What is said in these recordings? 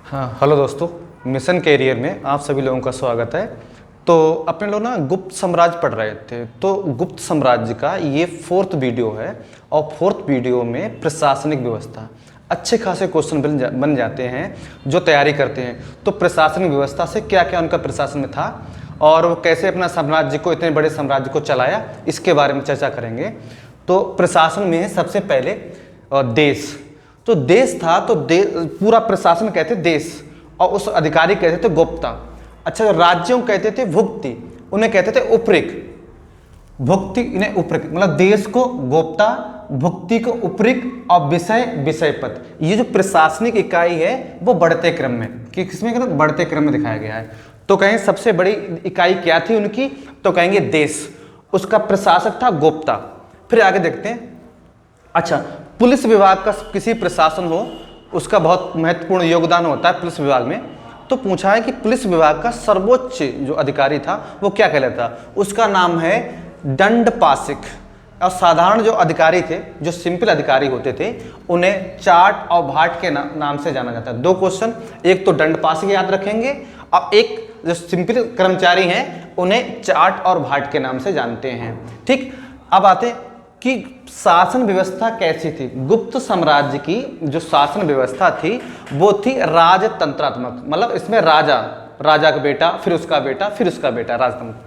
हाँ, हेलो दोस्तों। Mission career में आप सभी लोगों का स्वागत है। तो अपने लोग ना गुप्त साम्राज्य पढ़ रहे थे, तो गुप्त साम्राज्य का ये 4th वीडियो है और 4th वीडियो में प्रशासनिक व्यवस्था अच्छे खासे क्वेश्चन बन जाते हैं जो तैयारी करते हैं। तो प्रशासनिक व्यवस्था से क्या क्या उनका प्रशासन में था और वो कैसे अपना साम्राज्य को, इतने बड़े साम्राज्य को चलाया, इसके बारे में चर्चा करेंगे। तो प्रशासन में है सबसे पहले देश। तो देश था तो पूरा प्रशासन कहते देश और उस अधिकारी कहते थे गुप्ता। अच्छा, राज्यों कहते थे भुक्ति, उन्हें कहते थे उपरिक। भुक्ति इन्हें उपरिक, मतलब देश को गोप्ता, भुक्ति को उपरिक और विषय विषयपत। ये जो प्रशासनिक इकाई है वो बढ़ते क्रम में, कि किसमें बढ़ते क्रम में दिखाया गया है। तो कहें सबसे बड़ी इकाई क्या थी उनकी, तो कहेंगे देश। उसका प्रशासक था गोप्ता। फिर आगे देखते हैं। अच्छा, पुलिस विभाग का किसी प्रशासन हो, उसका बहुत महत्वपूर्ण योगदान होता है पुलिस विभाग में। तो पूछा है कि पुलिस विभाग का सर्वोच्च जो अधिकारी था वो क्या कहलाता था। उसका नाम है दंडपाशिक। और साधारण जो अधिकारी थे, जो सिंपल अधिकारी होते थे, उन्हें चाट और भाट के नाम से जाना जाता है। 2 क्वेश्चन, एक तो दंडपाशिक याद रखेंगे और एक जो सिंपल कर्मचारी हैं उन्हें चाट और भाट के नाम से जानते हैं। ठीक, अब आते कि शासन व्यवस्था कैसी थी। गुप्त साम्राज्य की जो शासन व्यवस्था थी वो थी राजतंत्रात्मक, मतलब इसमें राजा का बेटा, फिर उसका बेटा, फिर उसका बेटा, राजतंत्र।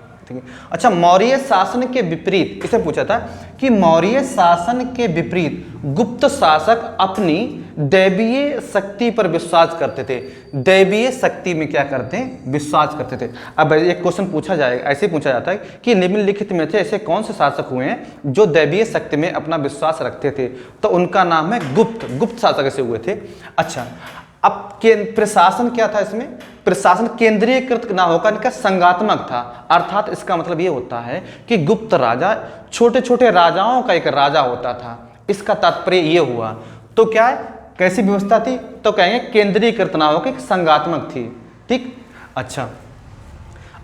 अच्छा, मौर्य शासन के विपरीत, इसे पूछा था कि मौर्य शासन के विपरीत गुप्त शासक अपनी दैवीय शक्ति पर विश्वास करते थे। दैवीय शक्ति में क्या करते हैं, विश्वास करते थे। अब एक क्वेश्चन पूछा जाएगा, ऐसे पूछा जाता है कि निम्नलिखित में से ऐसे कौन से शासक हुए हैं जो दैवीय शक्ति में अपना विश्वास रखते थे। तो उनका नाम है गुप्त शासक ऐसे हुए थे। अच्छा, अब प्रशासन क्या था इसमें, प्रशासन केंद्रीयकृत ना होकर इनका संघात्मक था। अर्थात इसका मतलब ये होता है कि गुप्त राजा छोटे छोटे राजाओं का एक राजा होता था। इसका तात्पर्य ये हुआ। तो क्या है, कैसी व्यवस्था थी, तो कहेंगे केंद्रीयकृत ना होकर संघात्मक थी। ठीक, अच्छा,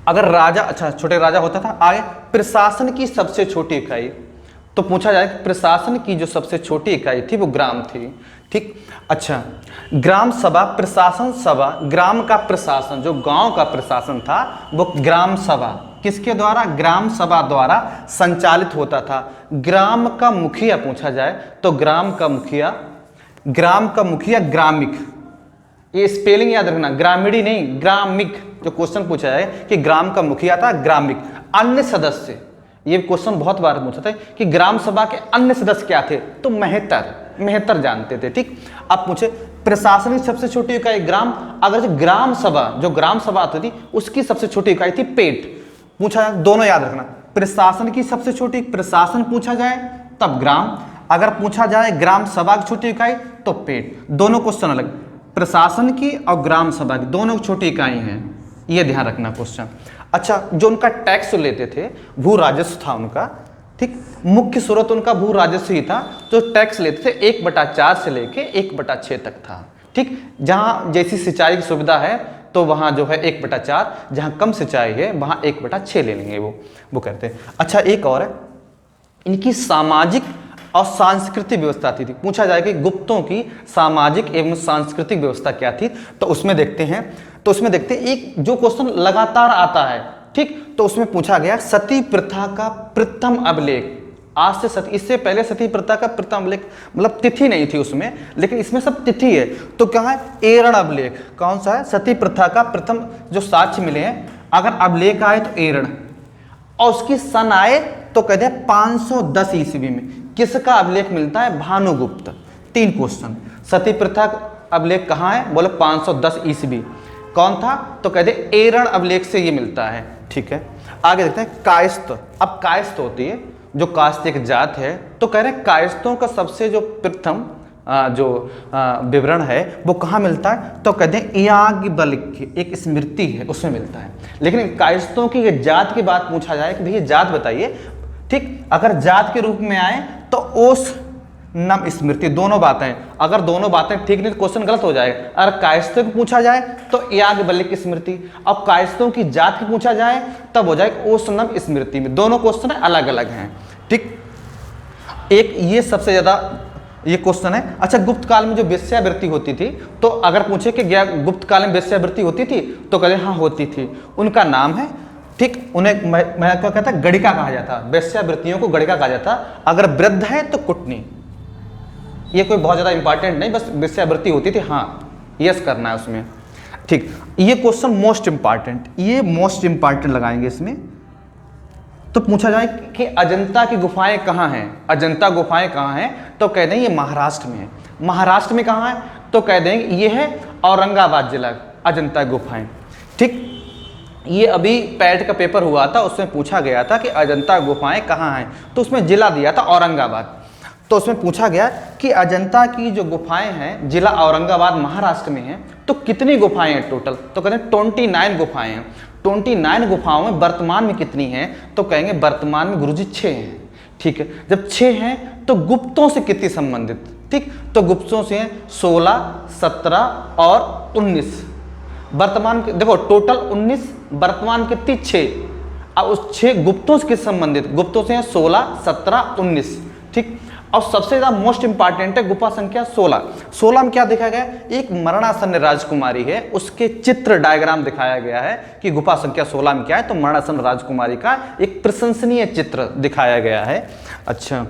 अगर राजा, अच्छा छोटे राजा होता था। आगे प्रशासन की सबसे छोटी इकाई, तो पूछा जाए कि प्रशासन की जो सबसे छोटी इकाई थी वो ग्राम थी। ठीक, अच्छा, ग्राम सभा, प्रशासन सभा, ग्राम का प्रशासन, जो गांव का प्रशासन था वो ग्राम सभा किसके द्वारा, ग्राम सभा द्वारा संचालित होता था। ग्राम का मुखिया पूछा जाए तो ग्राम का मुखिया ग्रामिक। ये स्पेलिंग याद रखना, ग्रामीणी नहीं, ग्रामिक। जो क्वेश्चन पूछा है कि ग्राम का मुखिया था ग्रामिक। अन्य सदस्य, ये क्वेश्चन बहुत बार पूछा था कि ग्राम सभा के अन्य सदस्य क्या थे, तो मेहतर जानते थे। ठीक, अब पूछे प्रशासनिक सबसे छोटी इकाई ग्राम। अगर जो ग्राम सभा आती थी उसकी सबसे छोटी इकाई थी पेट। पूछा जाए, दोनों याद रखना, प्रशासन की सबसे छोटी, प्रशासन पूछा जाए तब ग्राम, अगर पूछा जाए ग्राम सभा की छोटी इकाई तो पेट। दोनों क्वेश्चन अलग, प्रशासन की और ग्राम सभा की दोनों छोटी इकाई हैं, ये ध्यान रखना क्वेश्चन। अच्छा, जो उनका टैक्स लेते थे, भू राजस्व था उनका। ठीक, मुख्य स्रोत उनका भू राजस्व ही था। जो टैक्स लेते थे 1/4 से लेके 1/6 तक था। ठीक, जहां जैसी सिंचाई की सुविधा है तो वहां जो है 1/4, जहां कम सिंचाई है वहां 1/6 ले लेंगे वो करते हैं। अच्छा, एक और है, इनकी सामाजिक और सांस्कृतिक व्यवस्था थी। पूछा जाए कि गुप्तों की सामाजिक एवं सांस्कृतिक व्यवस्था क्या थी, तो उसमें देखते हैं एक जो क्वेश्चन लगातार आता है। ठीक, तो उसमें पूछा गया सती प्रथा का प्रथम अभिलेख। आज से सती, इससे पहले सती प्रथा का प्रथम अभिलेख मतलब तिथि नहीं थी उसमें, लेकिन इसमें सब तिथि है। तो क्या है, एरण अभिलेख। कौन सा है, सती प्रथा का प्रथम जो साक्ष्य मिले हैं, अगर अभिलेख आए तो एरण, और उसकी सन आए तो कहते हैं 510 ईस्वी में। किसका अभिलेख मिलता है, भानुगुप्त। 3 क्वेश्चन, सती प्रथा अभिलेख कहाँ है, बोले 510 ईस्वी। कौन था, तो कहते हैं एरण अभिलेख से ये मिलता है। ठीक है, आगे देखते हैं कायस्थ। अब कायस्थ होती है, जो कायस्थ एक जात है, तो कह रहे हैं कायस्थों का सबसे जो प्रथम विवरण है वो कहाँ मिलता है, तो कहते हैं याज्ञवल्क्य, एक स्मृति है उसमें मिलता है। लेकिन कायस्थों की जात की बात पूछा जाए कि भैया जात बताइए। ठीक, अगर जात के रूप में आए तो ओस नम स्मृति, दोनों बातें, अगर दोनों बातें ठीक नहीं तो क्वेश्चन गलत हो जाएगा। अगर कायस्थों की पूछा जाए तो याज्ञवल्क्य स्मृति, अब कायस्थों की जात की पूछा जाए तब हो जाएगा ओसनम स्मृति में। दोनों क्वेश्चन अलग अलग हैं। ठीक, एक ये सबसे ज्यादा ये क्वेश्चन है। अच्छा, गुप्त काल में जो वेश्यावृत्ति होती थी, तो अगर पूछे कि क्या गुप्त काल में वेश्यावृत्ति होती थी, तो कहते हाँ होती थी। उनका नाम है, ठीक, उन्हें मैं क्या कहता, गणिका कहा जाता। वेश्यावृत्तियों को गणिका कहा जाता। अगर वृद्ध है तो कुटनी। ये कोई बहुत ज़्यादा इंपॉर्टेंट नहीं, बस वेश्यावृत्ति होती थी, हाँ यस करना है उसमें। ठीक, ये क्वेश्चन मोस्ट इंपॉर्टेंट, ये मोस्ट इंपॉर्टेंट लगाएंगे इसमें। तो पूछा जाए कि अजंता की गुफाएं कहाँ हैं, अजंता गुफाएं कहाँ हैं, तो कह देंगे ये महाराष्ट्र में है। महाराष्ट्र में कहाँ है, तो कह देंगे ये है औरंगाबाद जिला, अजंता गुफाएं। ठीक, ये अभी पैट का पेपर हुआ था, उसमें पूछा गया था कि अजंता गुफाएं कहाँ हैं, तो उसमें जिला दिया था औरंगाबाद। तो उसमें पूछा गया कि अजंता की जो गुफाएं हैं जिला औरंगाबाद महाराष्ट्र में हैं, तो कितनी गुफाएं हैं टोटल, तो कहते हैं 29 गुफाएं हैं। 29 गुफाओं में वर्तमान में कितनी हैं, तो कहेंगे वर्तमान में गुरुजी 6 हैं। ठीक है, जब 6 हैं तो गुप्तों से कितनी संबंधित, ठीक, तो गुप्तों से 16, 17 और 19। वर्तमान देखो टोटल 19, वर्तमान कितनी 6। अब उस 6 गुप्तों से किस संबंधित, गुप्तों से 16, 17, 19। ठीक, और सबसे ज्यादा मोस्ट इंपॉर्टेंट है गुफा संख्या 16। 16 में क्या देखा गया, एक मरणासन्न राजकुमारी है, उसके चित्र डायग्राम दिखाया गया है कि गुफा संख्या 16 में क्या है, तो मरणासन्न राजकुमारी का एक प्रशंसनीय चित्र दिखाया गया है। अच्छा,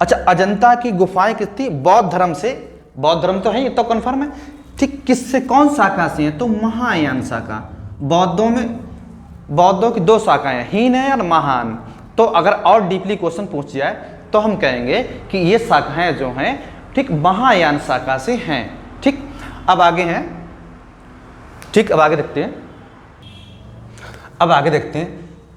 अजंता की गुफाएं कितनी, बौद्ध धर्म से, बौद्ध धर्म तो है ये तो कंफर्म है। ठीक, किससे, कौन शाखा से है, तो महायान शाखा। बौद्धों की 2 शाखाएं हैं, हीन है और महान। तो अगर और डीपली क्वेश्चन पूछ जाए तो हम कहेंगे कि ये शाखाएं जो हैं, ठीक, महायान शाखा से हैं। ठीक, अब आगे हैं, ठीक, अब आगे देखते हैं, अब आगे देखते हैं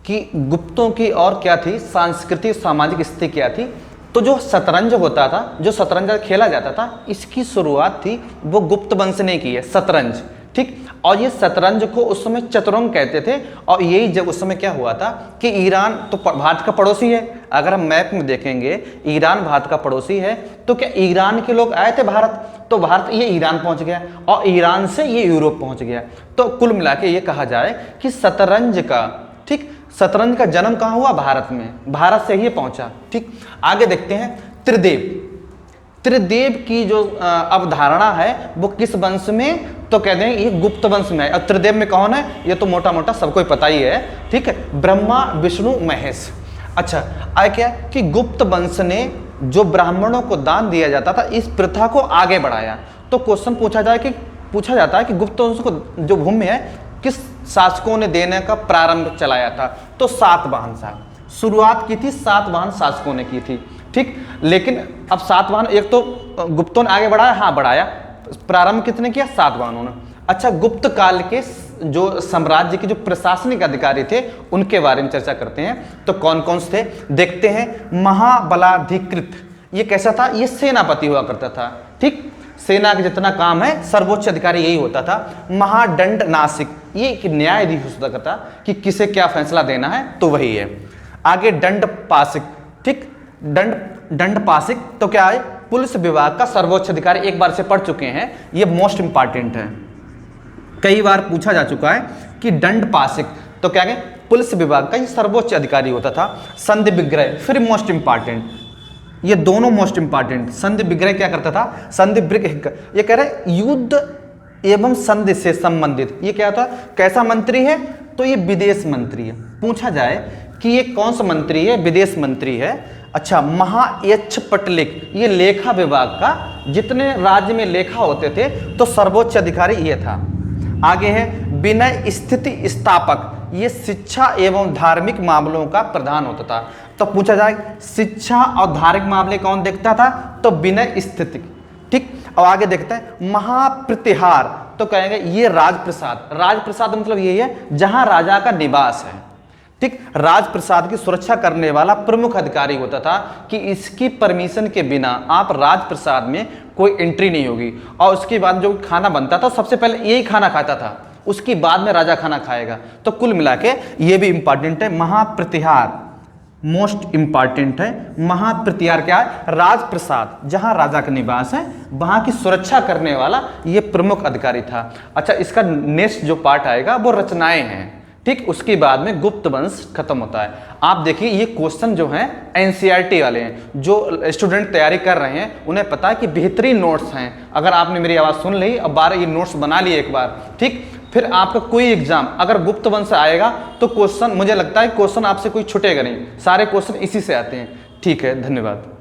कि गुप्तों की और क्या थी, सांस्कृतिक सामाजिक स्थिति क्या थी। तो जो शतरंज होता था, जो शतरंज खेला जाता था, इसकी शुरुआत थी वो गुप्त वंश ने की है, शतरंज। ठीक, और ये शतरंज को उस समय चतुरंग कहते थे। और यही जब उस समय क्या हुआ था कि ईरान तो भारत का पड़ोसी है, अगर हम मैप में देखेंगे ईरान भारत का पड़ोसी है, तो क्या ईरान के लोग आए थे भारत, तो भारत ये ईरान पहुंच गया और ईरान से ये यूरोप पहुंच गया। तो कुल मिला के ये कहा जाए कि शतरंज का, ठीक, शतरंज का जन्म कहाँ हुआ, भारत में, भारत से ही पहुंचा। ठीक, आगे देखते हैं त्रिदेव। त्रिदेव की जो अवधारणा है वो किस वंश में, तो कहते हैं ये गुप्त वंश में है। और त्रिदेव में कौन है, ये तो मोटा मोटा सबको पता ही है। ठीक है, ब्रह्मा विष्णु महेश। अच्छा, आए क्या कि गुप्त वंश ने जो ब्राह्मणों को दान दिया जाता था, इस प्रथा को आगे बढ़ाया। तो क्वेश्चन पूछा जाता है कि गुप्त वंश को जो भूमि है किस शासकों ने देने का प्रारंभ चलाया था, तो सातवाहन शासक। शुरुआत की थी सातवाहन शासकों ने की थी। ठीक, लेकिन अब सातवाहन, एक तो गुप्तों ने आगे बढ़ाया, हाँ बढ़ाया, प्रारंभ किसने किया, सातवाहनों ने। अच्छा, गुप्त काल के जो साम्राज्य के जो प्रशासनिक अधिकारी थे उनके बारे में चर्चा करते हैं। तो कौन कौन से थे देखते हैं। महाबलाधिकृत, ये कैसा था, ये सेनापति हुआ करता था। ठीक, सेना का जितना काम है सर्वोच्च अधिकारी यही होता था। महादंड नासिक, ये एक न्यायाधीश हो सकता था कि किसे क्या फैसला देना है, तो वही है। आगे दंड पासिक, ठीक, दंड पासिक तो क्या है, पुलिस विभाग का सर्वोच्च अधिकारी। एक बार से पढ़ चुके हैं, ये मोस्ट इंपॉर्टेंट है, कई बार पूछा जा चुका है कि दंड पासिक तो क्या है, पुलिस विभाग का ये सर्वोच्च अधिकारी होता था। संधि विग्रह फिर मोस्ट इंपॉर्टेंट, ये दोनों मोस्ट इंपॉर्टेंट। संधि विग्रह क्या करता था, संधि विग्रह ये कह रहे युद्ध एवं संधि से संबंधित। ये क्या था, कैसा मंत्री है, तो ये विदेश मंत्री है। पूछा जाए कि ये कौन सा मंत्री है, विदेश मंत्री है। अच्छा, महायक्षपटलिक, ये लेखा विभाग का, जितने राज्य में लेखा होते थे तो सर्वोच्च अधिकारी ये था। आगे है विनय स्थिति स्थापक, ये शिक्षा एवं धार्मिक मामलों का प्रधान होता था। तो पूछा जाए शिक्षा और धार्मिक मामले कौन देखता था, तो विनय स्थिति। ठीक, अब आगे देखते हैं महाप्रतिहार, तो कहेंगे ये राजप्रसाद। राजप्रसाद मतलब यही है जहां राजा का निवास है। ठीक, राजप्रसाद की सुरक्षा करने वाला प्रमुख अधिकारी होता था कि इसकी परमिशन के बिना आप राजप्रसाद में कोई एंट्री नहीं होगी। और उसके बाद जो खाना बनता था सबसे पहले यही खाना खाता था, उसके बाद में राजा खाना खाएगा। तो कुल मिला के ये भी इंपॉर्टेंट है। महाप्रतिहार मोस्ट इंपॉर्टेंट है। महाप्रतिहार क्या है, राजप्रसाद, जहां राजा का निवास है वहां की सुरक्षा करने वाला ये प्रमुख अधिकारी था। अच्छा, इसका नेक्स्ट जो पार्ट आएगा वो रचनाएं हैं। ठीक, उसके बाद में गुप्त वंश खत्म होता है। आप देखिए ये क्वेश्चन जो हैं एनसीईआरटी वाले हैं, जो स्टूडेंट तैयारी कर रहे हैं उन्हें पता है कि बेहतरीन नोट्स हैं। अगर आपने मेरी आवाज़ सुन ली और 12 ये नोट्स बना लिए एक बार, ठीक, फिर आपका कोई एग्जाम अगर गुप्त वंश आएगा तो क्वेश्चन, मुझे लगता है क्वेश्चन आपसे कोई छूटेगा नहीं, सारे क्वेश्चन इसी से आते हैं। ठीक है, धन्यवाद।